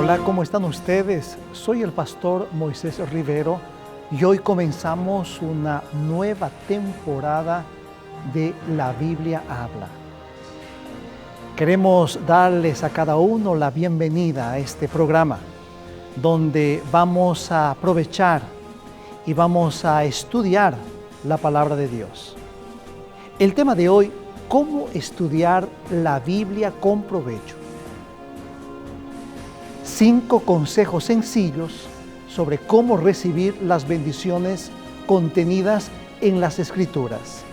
Hola, ¿cómo están ustedes? Soy el pastor Moisés Rivero y hoy comenzamos una nueva temporada de La Biblia Habla. Queremos darles a cada uno la bienvenida a este programa, donde vamos a aprovechar y vamos a estudiar la palabra de Dios. El tema de hoy, ¿cómo estudiar la Biblia con provecho? 5 consejos sencillos sobre cómo recibir las bendiciones contenidas en las Escrituras.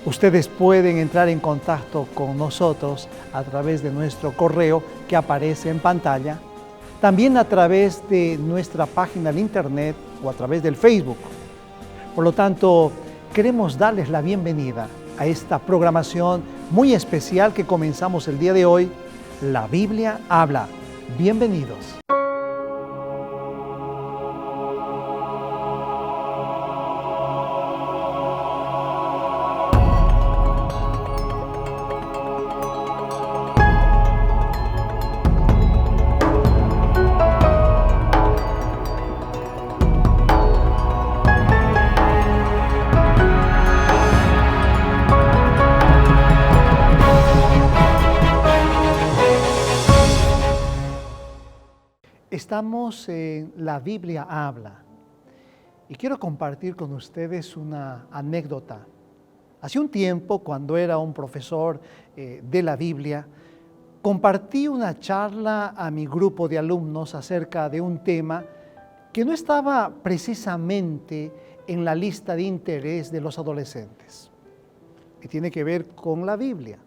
Ustedes pueden entrar en contacto con nosotros a través de nuestro correo que aparece en pantalla, también a través de nuestra página de internet o a través del Facebook. Por lo tanto, queremos darles la bienvenida a esta programación muy especial que comenzamos el día de hoy, La Biblia Habla. Bienvenidos. Estamos en La Biblia Habla y quiero compartir con ustedes una anécdota. Hace un tiempo, cuando era un profesor de la Biblia, compartí una charla a mi grupo de alumnos acerca de un tema que no estaba precisamente en la lista de interés de los adolescentes, que tiene que ver con la Biblia.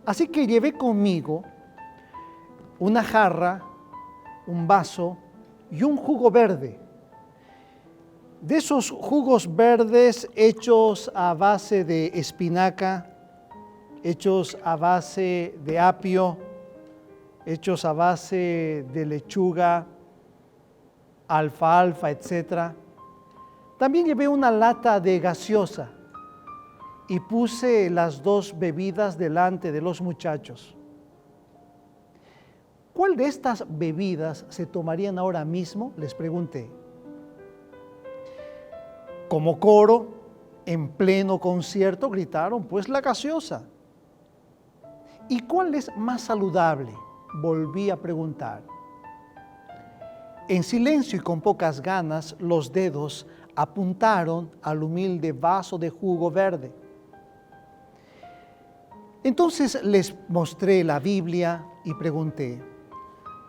Así que llevé conmigo una jarra, un vaso y un jugo verde. De esos jugos verdes hechos a base de espinaca, hechos a base de apio, hechos a base de lechuga, alfalfa, etc. También llevé una lata de gaseosa y puse las 2 bebidas delante de los muchachos. ¿Cuál de estas bebidas se tomarían ahora mismo?, les pregunté. Como coro, en pleno concierto, gritaron, pues la gaseosa. ¿Y cuál es más saludable?, volví a preguntar. En silencio y con pocas ganas, los dedos apuntaron al humilde vaso de jugo verde. Entonces les mostré la Biblia y pregunté,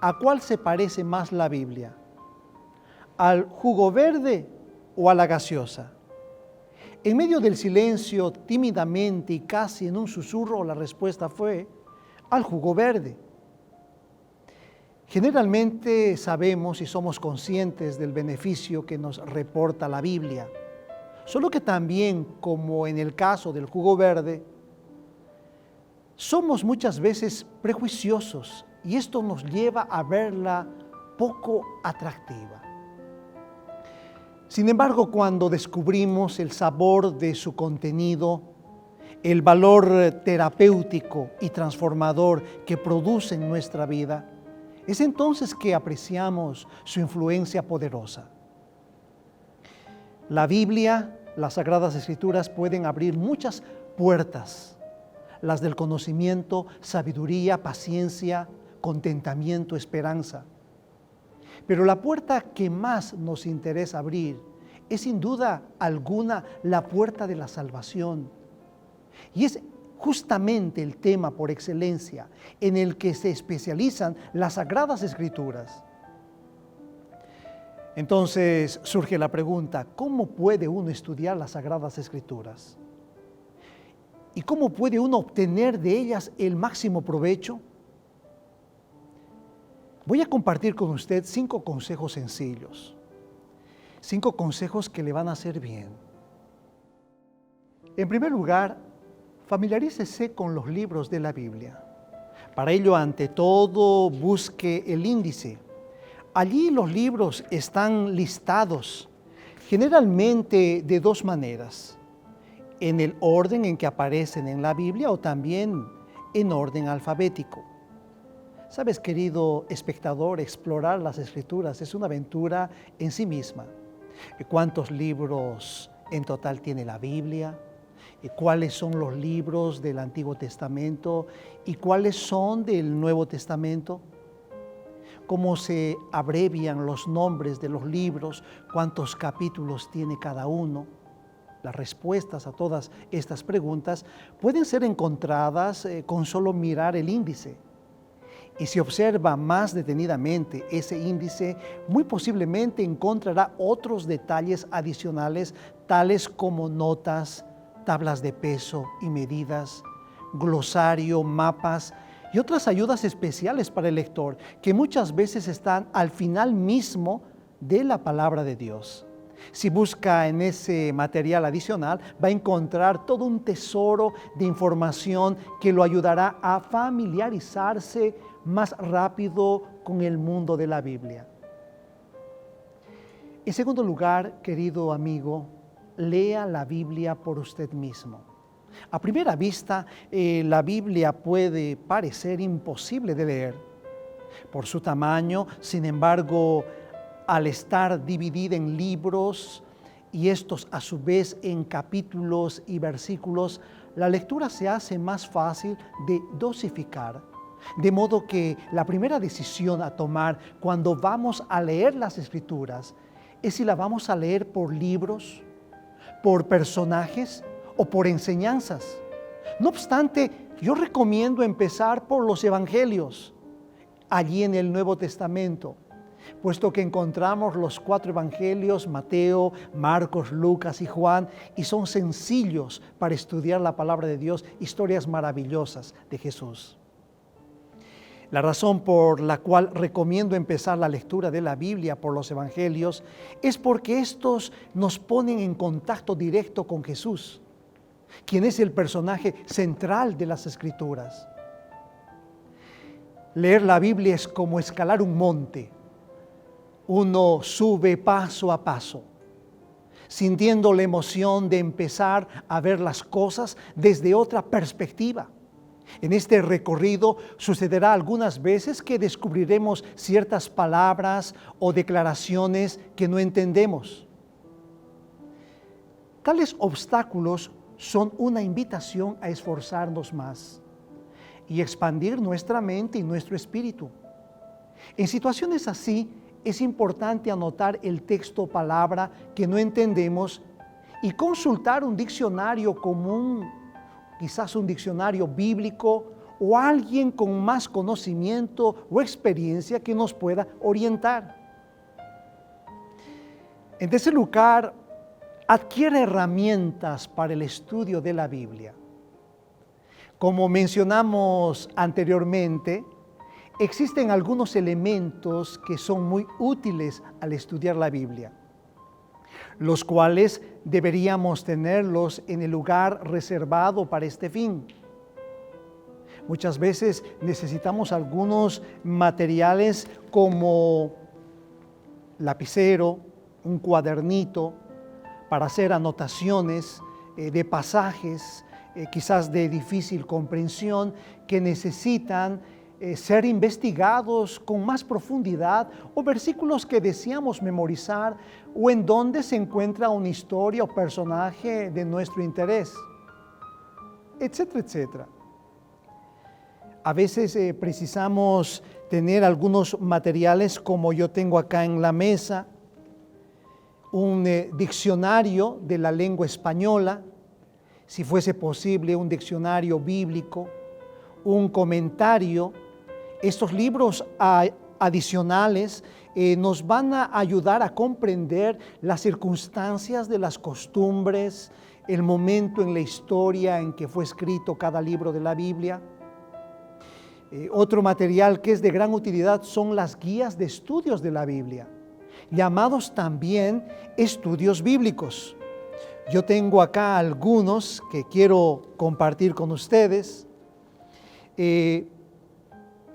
¿a cuál se parece más la Biblia? ¿Al jugo verde o a la gaseosa? En medio del silencio, tímidamente y casi en un susurro, la respuesta fue, al jugo verde. Generalmente sabemos y somos conscientes del beneficio que nos reporta la Biblia, solo que también, como en el caso del jugo verde, somos muchas veces prejuiciosos y esto nos lleva a verla poco atractiva. Sin embargo, cuando descubrimos el sabor de su contenido, el valor terapéutico y transformador que produce en nuestra vida, es entonces que apreciamos su influencia poderosa. La Biblia, las Sagradas Escrituras pueden abrir muchas puertas, las del conocimiento, sabiduría, paciencia, contentamiento, esperanza. Pero la puerta que más nos interesa abrir es sin duda alguna la puerta de la salvación. Y es justamente el tema por excelencia en el que se especializan las Sagradas Escrituras. Entonces surge la pregunta, ¿cómo puede uno estudiar las Sagradas Escrituras? ¿Y cómo puede uno obtener de ellas el máximo provecho? Voy a compartir con usted 5 consejos sencillos, 5 consejos que le van a hacer bien. En primer lugar, familiarícese con los libros de la Biblia. Para ello, ante todo, busque el índice. Allí los libros están listados, generalmente de 2 maneras, en el orden en que aparecen en la Biblia o también en orden alfabético. Sabes, querido espectador, explorar las Escrituras es una aventura en sí misma. ¿Cuántos libros en total tiene la Biblia? ¿Cuáles son los libros del Antiguo Testamento? ¿Y cuáles son del Nuevo Testamento? ¿Cómo se abrevian los nombres de los libros? ¿Cuántos capítulos tiene cada uno? Las respuestas a todas estas preguntas pueden ser encontradas con solo mirar el índice. Y si observa más detenidamente ese índice, muy posiblemente encontrará otros detalles adicionales, tales como notas, tablas de peso y medidas, glosario, mapas y otras ayudas especiales para el lector, que muchas veces están al final mismo de la palabra de Dios. Si busca en ese material adicional, va a encontrar todo un tesoro de información que lo ayudará a familiarizarse más rápido con el mundo de la Biblia. En segundo lugar, querido amigo, lea la Biblia por usted mismo. A primera vista, la Biblia puede parecer imposible de leer. Por su tamaño, sin embargo, al estar dividida en libros y estos a su vez en capítulos y versículos, la lectura se hace más fácil de dosificar. De modo que la primera decisión a tomar cuando vamos a leer las Escrituras es si la vamos a leer por libros, por personajes o por enseñanzas. No obstante, yo recomiendo empezar por los Evangelios, allí en el Nuevo Testamento, puesto que encontramos los 4 Evangelios, Mateo, Marcos, Lucas y Juan, y son sencillos para estudiar la palabra de Dios, historias maravillosas de Jesús. La razón por la cual recomiendo empezar la lectura de la Biblia por los Evangelios es porque estos nos ponen en contacto directo con Jesús, quien es el personaje central de las Escrituras. Leer la Biblia es como escalar un monte. Uno sube paso a paso, sintiendo la emoción de empezar a ver las cosas desde otra perspectiva. En este recorrido sucederá algunas veces que descubriremos ciertas palabras o declaraciones que no entendemos. Tales obstáculos son una invitación a esforzarnos más y expandir nuestra mente y nuestro espíritu. En situaciones así, es importante anotar el texto o palabra que no entendemos y consultar un diccionario común, quizás un diccionario bíblico o alguien con más conocimiento o experiencia que nos pueda orientar. En tercer lugar, adquiere herramientas para el estudio de la Biblia. Como mencionamos anteriormente, existen algunos elementos que son muy útiles al estudiar la Biblia, los cuales deberíamos tenerlos en el lugar reservado para este fin. Muchas veces necesitamos algunos materiales como lapicero, un cuadernito, para hacer anotaciones de pasajes, quizás de difícil comprensión, que necesitan ser investigados con más profundidad, o versículos que deseamos memorizar, o en donde se encuentra una historia o personaje de nuestro interés, etcétera, etcétera. A veces precisamos tener algunos materiales como yo tengo acá en la mesa, un diccionario de la lengua española, si fuese posible un diccionario bíblico, un comentario. Estos libros adicionales nos van a ayudar a comprender las circunstancias de las costumbres, el momento en la historia en que fue escrito cada libro de la Biblia. Otro material que es de gran utilidad son las guías de estudios de la Biblia, llamados también estudios bíblicos. Yo tengo acá algunos que quiero compartir con ustedes.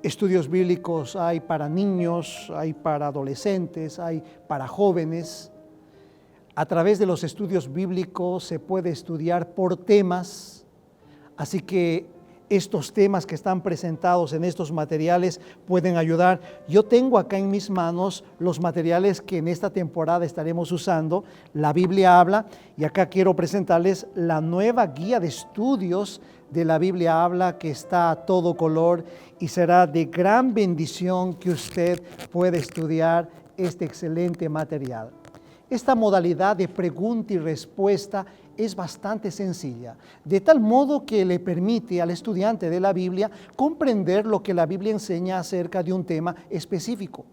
Estudios bíblicos hay para niños, hay para adolescentes, hay para jóvenes. A través de los estudios bíblicos se puede estudiar por temas, así que estos temas que están presentados en estos materiales pueden ayudar. Yo tengo acá en mis manos los materiales que en esta temporada estaremos usando. La Biblia habla, y acá quiero presentarles la nueva guía de estudios de la Biblia habla, que está a todo color y será de gran bendición que usted pueda estudiar este excelente material. Esta modalidad de pregunta y respuesta es bastante sencilla, de tal modo que le permite al estudiante de la Biblia comprender lo que la Biblia enseña acerca de un tema específico.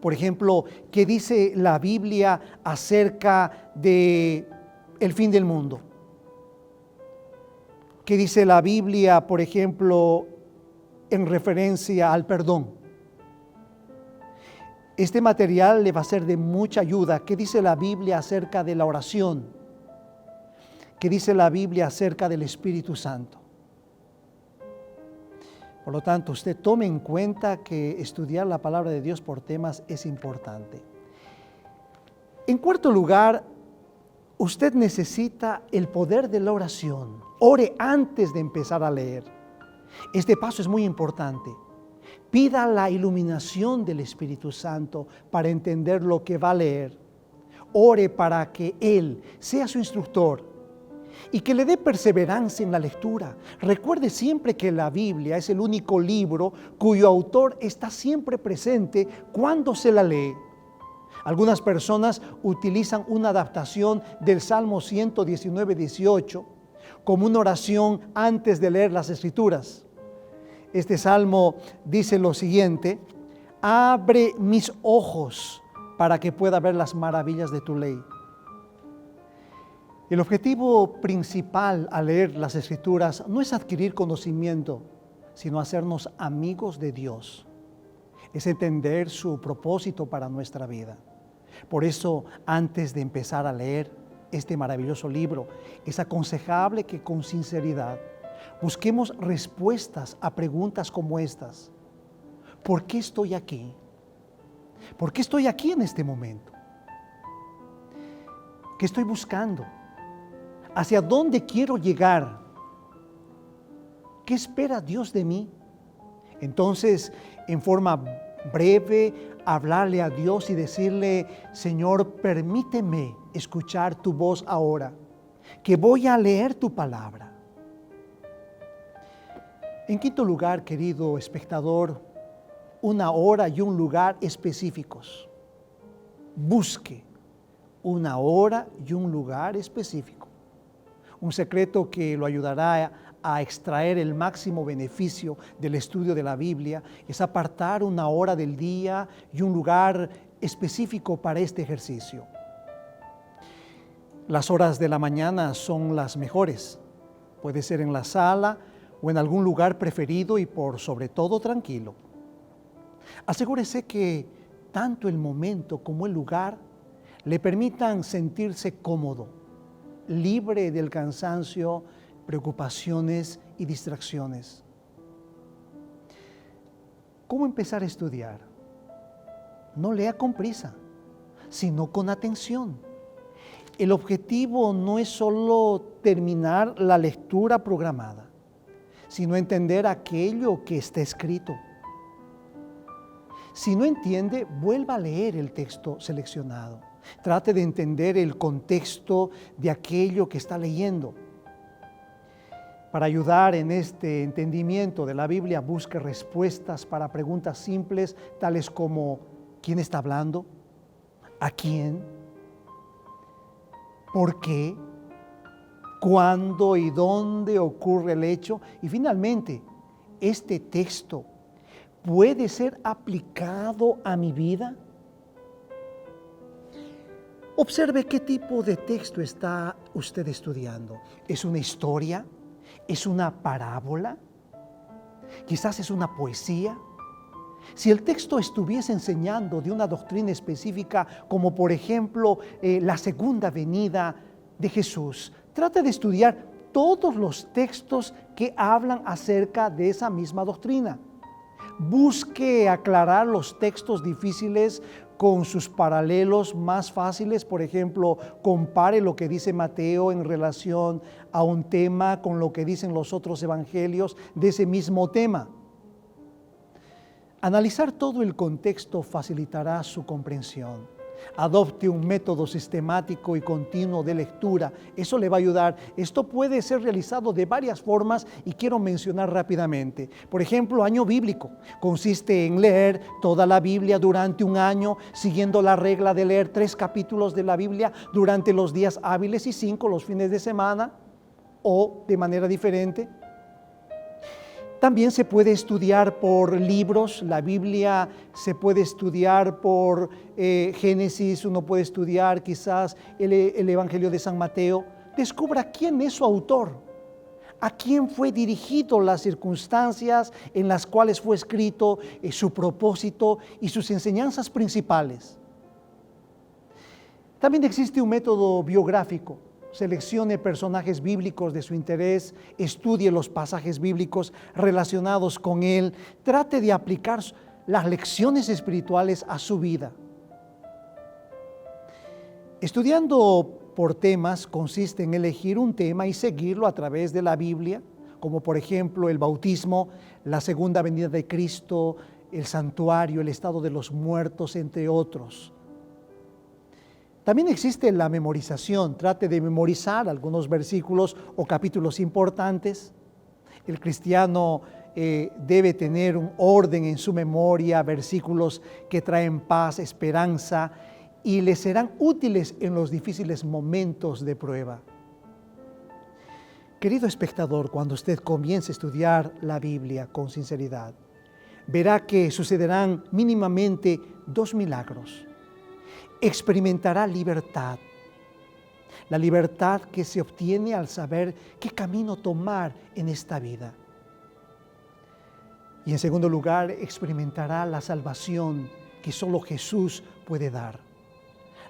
Por ejemplo, ¿qué dice la Biblia acerca de el fin del mundo? ¿Qué dice la Biblia, por ejemplo, en referencia al perdón? Este material le va a ser de mucha ayuda. ¿Qué dice la Biblia acerca de la oración? ¿Qué dice la Biblia acerca del Espíritu Santo? Por lo tanto, usted tome en cuenta que estudiar la palabra de Dios por temas es importante. En cuarto lugar, usted necesita el poder de la oración. Ore antes de empezar a leer. Este paso es muy importante. Pida la iluminación del Espíritu Santo para entender lo que va a leer. Ore para que Él sea su instructor y que le dé perseverancia en la lectura. Recuerde siempre que la Biblia es el único libro cuyo autor está siempre presente cuando se la lee. Algunas personas utilizan una adaptación del Salmo 119:18 como una oración antes de leer las Escrituras. Este salmo dice lo siguiente: abre mis ojos para que pueda ver las maravillas de tu ley. El objetivo principal al leer las Escrituras no es adquirir conocimiento, sino hacernos amigos de Dios. Es entender su propósito para nuestra vida. Por eso, antes de empezar a leer este maravilloso libro, es aconsejable que con sinceridad busquemos respuestas a preguntas como estas. ¿Por qué estoy aquí? ¿Por qué estoy aquí en este momento? ¿Qué estoy buscando? ¿Hacia dónde quiero llegar? ¿Qué espera Dios de mí? Entonces, en forma breve, hablarle a Dios y decirle: Señor, permíteme escuchar tu voz ahora, que voy a leer tu palabra. En quinto lugar, querido espectador, una hora y un lugar específicos. Busque una hora y un lugar específico. Un secreto que lo ayudará a extraer el máximo beneficio del estudio de la Biblia es apartar una hora del día y un lugar específico para este ejercicio. Las horas de la mañana son las mejores. Puede ser en la sala o en algún lugar preferido y por sobre todo tranquilo. Asegúrese que tanto el momento como el lugar le permitan sentirse cómodo, libre del cansancio, preocupaciones y distracciones. ¿Cómo empezar a estudiar? No lea con prisa, sino con atención. El objetivo no es solo terminar la lectura programada, sino entender aquello que está escrito. Si no entiende, vuelva a leer el texto seleccionado. Trate de entender el contexto de aquello que está leyendo. Para ayudar en este entendimiento de la Biblia, busque respuestas para preguntas simples, tales como: ¿quién está hablando? ¿A quién? ¿Por qué? ¿Cuándo y dónde ocurre el hecho? Y finalmente, ¿este texto puede ser aplicado a mi vida? Observe qué tipo de texto está usted estudiando. ¿Es una historia? ¿Es una parábola? ¿Quizás es una poesía? Si el texto estuviese enseñando de una doctrina específica, como por ejemplo la segunda venida de Jesús, trate de estudiar todos los textos que hablan acerca de esa misma doctrina. busque aclarar los textos difíciles con sus paralelos más fáciles. Por ejemplo, compare lo que dice Mateo en relación a un tema con lo que dicen los otros evangelios de ese mismo tema. Analizar todo el contexto facilitará su comprensión. Adopte un método sistemático y continuo de lectura. Eso le va a ayudar. Esto puede ser realizado de varias formas y quiero mencionar rápidamente. Por ejemplo, año bíblico. Consiste en leer toda la Biblia durante un año, siguiendo la regla de leer 3 capítulos de la Biblia durante los días hábiles y 5 los fines de semana, o de manera diferente. También se puede estudiar por libros. La Biblia se puede estudiar por Génesis, uno puede estudiar quizás el Evangelio de San Mateo. Descubra quién es su autor, a quién fue dirigido, las circunstancias en las cuales fue escrito, su propósito y sus enseñanzas principales. También existe un método biográfico. Seleccione personajes bíblicos de su interés, estudie los pasajes bíblicos relacionados con él, trate de aplicar las lecciones espirituales a su vida. Estudiando por temas consiste en elegir un tema y seguirlo a través de la Biblia, como por ejemplo el bautismo, la segunda venida de Cristo, el santuario, el estado de los muertos, entre otros. También existe la memorización. Trate de memorizar algunos versículos o capítulos importantes. El cristiano debe tener un orden en su memoria, versículos que traen paz, esperanza y le serán útiles en los difíciles momentos de prueba. Querido espectador, cuando usted comience a estudiar la Biblia con sinceridad, verá que sucederán mínimamente 2 milagros. Experimentará libertad, la libertad que se obtiene al saber qué camino tomar en esta vida. Y en segundo lugar, experimentará la salvación que solo Jesús puede dar.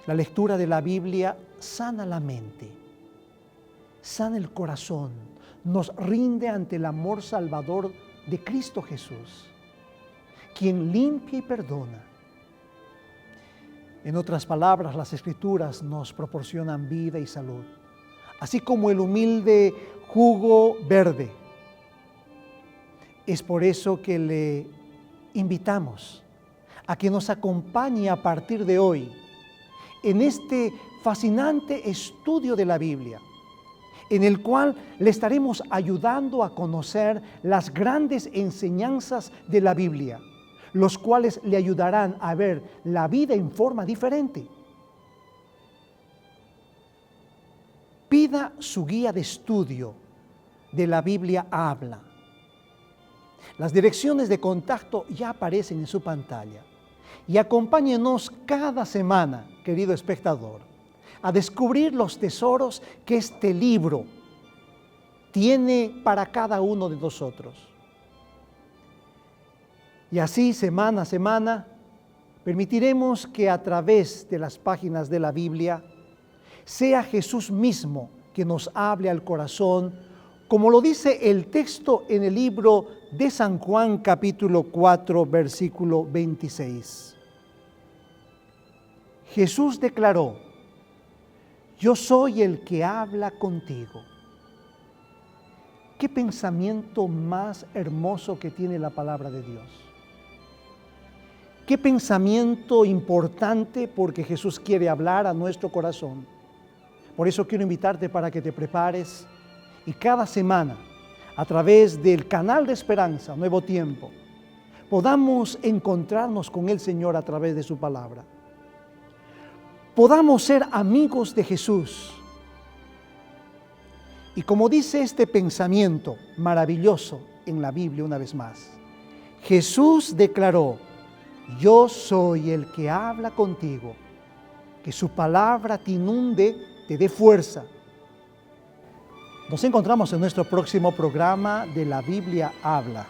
La lectura de la Biblia sana la mente, sana el corazón, nos rinde ante el amor salvador de Cristo Jesús, quien limpia y perdona. En otras palabras, las Escrituras nos proporcionan vida y salud, así como el humilde jugo verde. Es por eso que le invitamos a que nos acompañe a partir de hoy en este fascinante estudio de la Biblia, en el cual le estaremos ayudando a conocer las grandes enseñanzas de la Biblia, los cuales le ayudarán a ver la vida en forma diferente. Pida su guía de estudio de la Biblia Habla. Las direcciones de contacto ya aparecen en su pantalla. Y acompáñenos cada semana, querido espectador, a descubrir los tesoros que este libro tiene para cada uno de nosotros. Y así, semana a semana, permitiremos que a través de las páginas de la Biblia sea Jesús mismo que nos hable al corazón, como lo dice el texto en el libro de San Juan, capítulo 4, versículo 26. Jesús declaró: yo soy el que habla contigo. ¿Qué pensamiento más hermoso que tiene la palabra de Dios? Qué pensamiento importante, porque Jesús quiere hablar a nuestro corazón. Por eso quiero invitarte para que te prepares y cada semana, a través del canal de Esperanza, Nuevo Tiempo, podamos encontrarnos con el Señor a través de su palabra. Podamos ser amigos de Jesús. Y como dice este pensamiento maravilloso en la Biblia una vez más, Jesús declaró: yo soy el que habla contigo. Que su palabra te inunde, te dé fuerza. Nos encontramos en nuestro próximo programa de La Biblia Habla.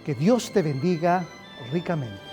Que Dios te bendiga ricamente.